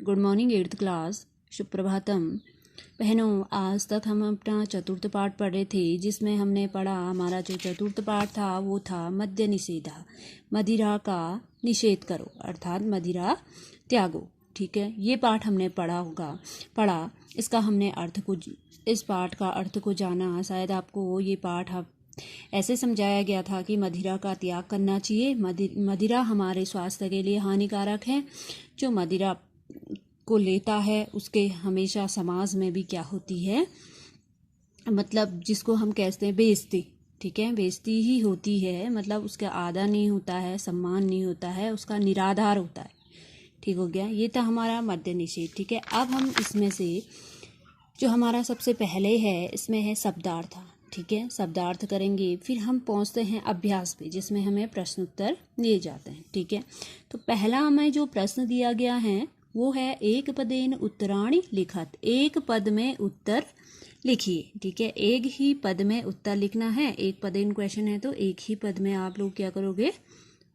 Good morning 8th class. Suprabhatam. बहनों, आज तक हम अपना चतुर्थ पाठ पढ़ रहे थे, जिसमें हमने पढ़ा, हमारा जो चतुर्थ पाठ था वो था मद्य निषेधा। मदिरा का निषेध करो अर्थात मदिरा त्यागो। ठीक है, ये पाठ हमने पढ़ा। इसका हमने इस पाठ का अर्थ को जाना। शायद आपको ये पाठ ऐसे समझाया गया था कि मदिरा का त्याग करना चाहिए। मदिरा हमारे स्वास्थ्य के लिए हानिकारक है। जो मदिरा को लेता है उसके हमेशा समाज में भी क्या होती है, मतलब जिसको हम कहते हैं बेइज्जती। ठीक है, बेइज्जती ही होती है, मतलब उसका आदर नहीं होता है, सम्मान नहीं होता है, उसका निराधार होता है। ठीक हो गया, ये था हमारा मद्य निषेध। ठीक है, अब हम इसमें से जो हमारा सबसे पहले है, इसमें है शब्दार्थ। ठीक है, शब्दार्थ करेंगे, फिर हम पहुंचते हैं अभ्यास पे, जिसमें हमें प्रश्न उत्तर दिए जाते हैं। ठीक है, तो पहला हमें जो प्रश्न दिया गया है वो है एक पदेन उत्तराणि लिखत। एक पद में उत्तर लिखिए। ठीक है, एक ही पद में उत्तर लिखना है। एक पदेन क्वेश्चन है तो एक ही पद में आप लोग क्या करोगे,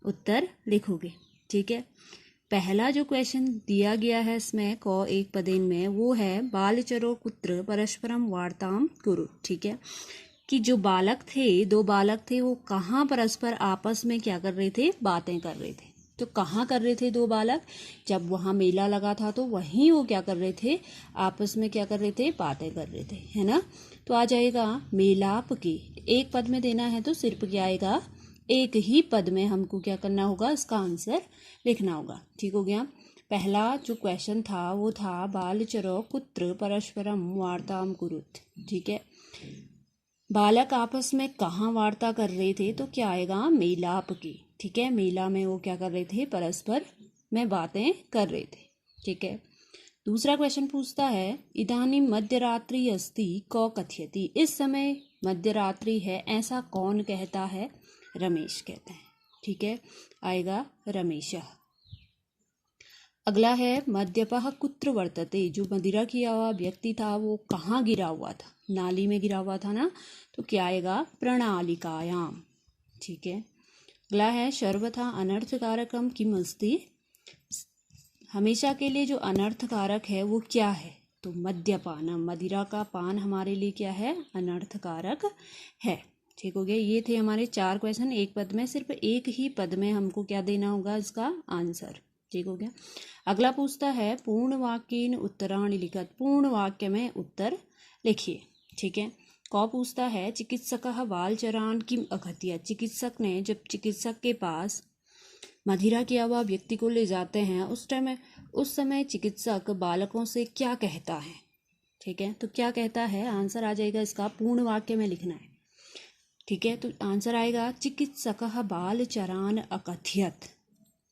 उत्तर लिखोगे। ठीक है, पहला जो क्वेश्चन दिया गया है इसमें को एक पदेन में, वो है बालचरो कुत्र परस्परम वार्ताम कुरु। ठीक है, कि जो बालक थे, दो बालक थे, वो कहाँ परस्पर आपस में क्या कर रहे थे, बातें कर रहे थे। तो कहाँ कर रहे थे दो बालक, जब वहाँ मेला लगा था तो वहीं वो क्या कर रहे थे, आपस में क्या कर रहे थे, बातें कर रहे थे, है ना। तो आ जाएगा मेलाप की। एक पद में देना है तो सिर्फ क्या आएगा, एक ही पद में हमको क्या करना होगा, इसका आंसर लिखना होगा। ठीक हो गया। पहला जो क्वेश्चन था वो था बालचरो कुत्र परस्परम वार्ताम कुरुत। ठीक है, बालक आपस में कहाँ वार्ता कर रहे थे, तो क्या आएगा, मेलाप की। ठीक है, मेला में वो क्या कर रहे थे, परस्पर में बातें कर रहे थे। ठीक है, दूसरा क्वेश्चन पूछता है इदानीं मध्यरात्रि अस्ति कौ कथयति। इस समय मध्यरात्रि है, ऐसा कौन कहता है, रमेश कहते हैं। ठीक है, आएगा रमेश। अगला है मद्यपः कुत्र वर्तते। जो मदिरा किया हुआ व्यक्ति था वो कहाँ गिरा हुआ था, नाली में गिरा हुआ था ना, तो क्या आएगा, प्रणालिकायाम। ठीक है, अगला है सर्वथा अनर्थकारकम किम अस्ति। हमेशा के लिए जो अनर्थकारक है वो क्या है, तो मद्यपानम। मदिरा का पान हमारे लिए क्या है, अनर्थकारक है। ठीक हो गया, ये थे हमारे 4 क्वेश्चन। एक पद में, सिर्फ एक ही पद में हमको क्या देना होगा, इसका आंसर। ठीक हो गया। अगला पूछता है पूर्ण वाक्येन उत्तराणि लिखत। पूर्ण वाक्य में उत्तर लिखिए। ठीक है, कौ पूछता है चिकित्सकः बालचरान किम अकथयत्। चिकित्सक ने, जब चिकित्सक के पास मदिरा किया हुआ व्यक्ति को ले जाते हैं, उस समय चिकित्सक बालकों से क्या कहता है। ठीक है, तो क्या कहता है, आंसर आ जाएगा इसका, पूर्ण वाक्य में लिखना है। ठीक है, तो आंसर आएगा चिकित्सकः बालचरान अकथयत्।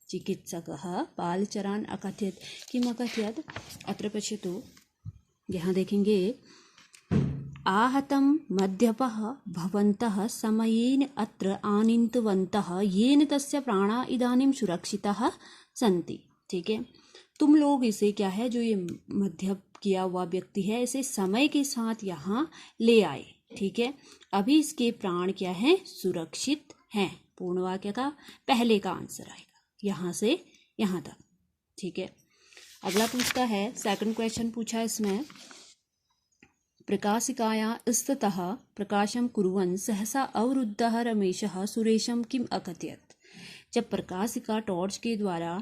चिकित्सकः बालचरान अकथयत्। किम अकथयत्, अत्र पश्यतु, यहाँ देखेंगे आहतं मद्यपः भवन्तः समयेन अत्र आनीतवन्तः येन तस्य प्राणा इदानीं सुरक्षितः सन्ति। ठीक है, तुम लोग इसे क्या है, जो ये मद्यप किया हुआ व्यक्ति है, इसे समय के साथ यहाँ ले आए। ठीक है, अभी इसके प्राण क्या है, सुरक्षित हैं। पूर्ण वाक्य का पहले का आंसर आएगा, यहाँ से यहाँ तक। ठीक है, अगला पूछता है, सेकंड क्वेश्चन पूछा इसमें प्रकाशिकाया स्थितः प्रकाशम कुर्वन् सहसा अवरुद्धः रमेशः सुरेशम किम अकथयत्। जब प्रकाशिका टॉर्च के द्वारा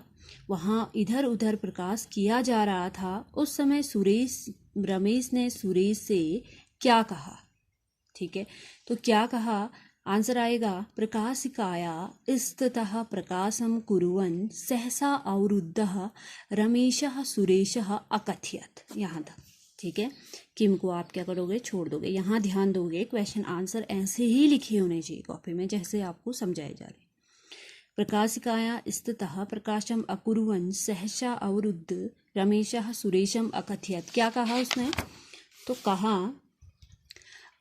वहाँ इधर उधर प्रकाश किया जा रहा था, उस समय रमेश ने सुरेश से क्या कहा। ठीक है, तो क्या कहा, आंसर आएगा प्रकाशिकाया स्थितः प्रकाशम कुर्वन् सहसा अवरुद्धः रमेशः सुरेशः अकथयत्, यहाँ तक। ठीक है, किम को आप क्या करोगे, छोड़ दोगे। यहाँ ध्यान दोगे, क्वेश्चन आंसर ऐसे ही लिखे होने चाहिए कॉपी में, जैसे आपको समझाए जा रहे। प्रकाशिकाया स्थितः प्रकाशम अकुर्वन् सहसा अवरुद्ध रमेशः सुरेशम अकथयत्। क्या कहा उसने, तो कहा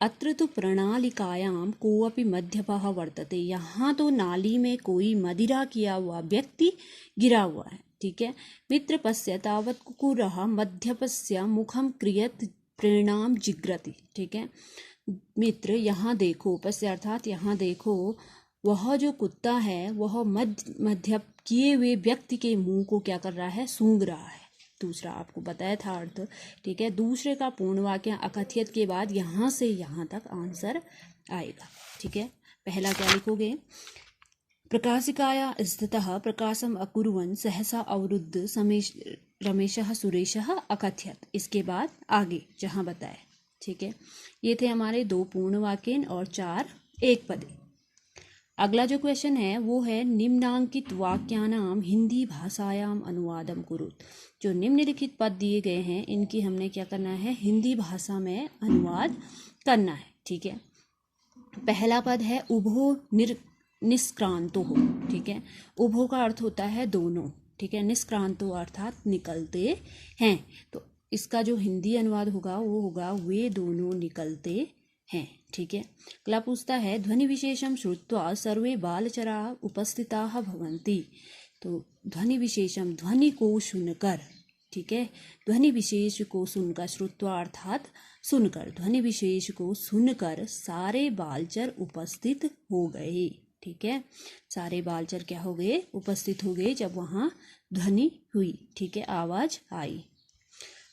अत्र तो प्रणालिकायाम कोऽपि मद्यपः वर्तते। यहाँ तो नाली में कोई मदिरा किया हुआ व्यक्ति गिरा हुआ है। ठीक है, मित्र पश्य तावत् कुकुरः मद्यपस्य मुखम क्रियत प्रेरणाम जिग्रति। ठीक है, मित्र यहाँ देखो, पश्य अर्थात यहाँ देखो, वह जो कुत्ता है वह मद्यप किए हुए व्यक्ति के मुंह को क्या कर रहा है, सूंघ रहा है। दूसरा आपको बताया था अर्थ, ठीक है। दूसरे का पूर्ण वाक्य अकथ्यत के बाद यहाँ से यहाँ तक आंसर आएगा, ठीक है। पहला क्या लिखोगे, प्रकाशिकाया स्थितः प्रकाशम अकुर्वन् सहसा अवरुद्ध रमेशः सुरेशः अकथयत्। इसके बाद आगे जहाँ बताए, ठीक है। ये थे हमारे 2 पूर्ण वाक्य और 4 एक पदे। अगला जो क्वेश्चन है वो है निम्नांकित वाक्यानाम हिंदी भाषायाम अनुवादम कुरुत। जो निम्नलिखित पद दिए गए हैं इनकी हमने क्या करना है, हिंदी भाषा में अनुवाद करना है, ठीक है। पहला पद है उभो निष्क्रांतो हो, ठीक है। उभो का अर्थ होता है दोनों, ठीक है। निष्क्रांतो अर्थात निकलते हैं, तो इसका जो हिंदी अनुवाद होगा वो होगा वे दोनों निकलते हैं, ठीक है। अगला पूछता है ध्वनि विशेषम श्रुत्वा सर्वे बालचरा उपस्थिताः भवन्ति। तो ध्वनि विशेषम, ध्वनि को सुनकर, ठीक है। ध्वनि विशेष को सुनकर, श्रुत्वा अर्थात सुनकर, ध्वनि विशेष को सुनकर सारे बालचर उपस्थित हो गए, ठीक है। सारे बालचर क्या हो गए, उपस्थित हो गए जब वहाँ ध्वनि हुई, ठीक है, आवाज आई।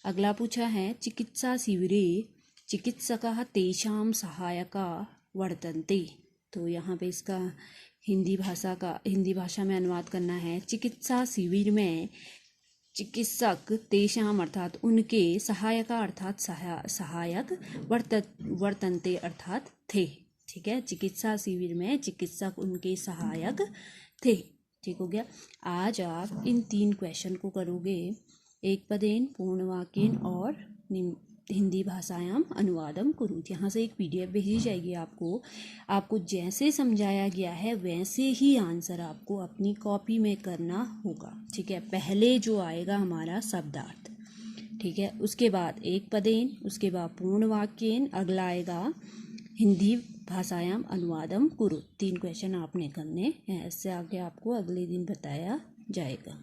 अगला पूछा है चिकित्सा शिविरे चिकित्सकः तेषां सहायका वर्तन्ते। तो यहाँ पे इसका हिंदी भाषा में अनुवाद करना है। चिकित्सा शिविर में चिकित्सक तेषाम अर्थात उनके, सहायका अर्थात सहायक, वर्तन्ते अर्थात थे, ठीक है। चिकित्सा शिविर में चिकित्सक उनके सहायक थे, ठीक हो गया। आज आप इन 3 क्वेश्चन को करोगे, एक पदेन, पूर्ण वाक्येन और हिंदी भाषायाम अनुवादम कुरुत। यहाँ से एक PDF भेजी जाएगी आपको जैसे समझाया गया है वैसे ही आंसर आपको अपनी कॉपी में करना होगा, ठीक है। पहले जो आएगा हमारा शब्दार्थ, ठीक है, उसके बाद एक पदेन, उसके बाद पूर्ण वाक्येन, अगला आएगा हिंदी भाषायाम अनुवादम कुरुत। 3 क्वेश्चन आपने करने हैं, इससे आगे आपको अगले दिन बताया जाएगा।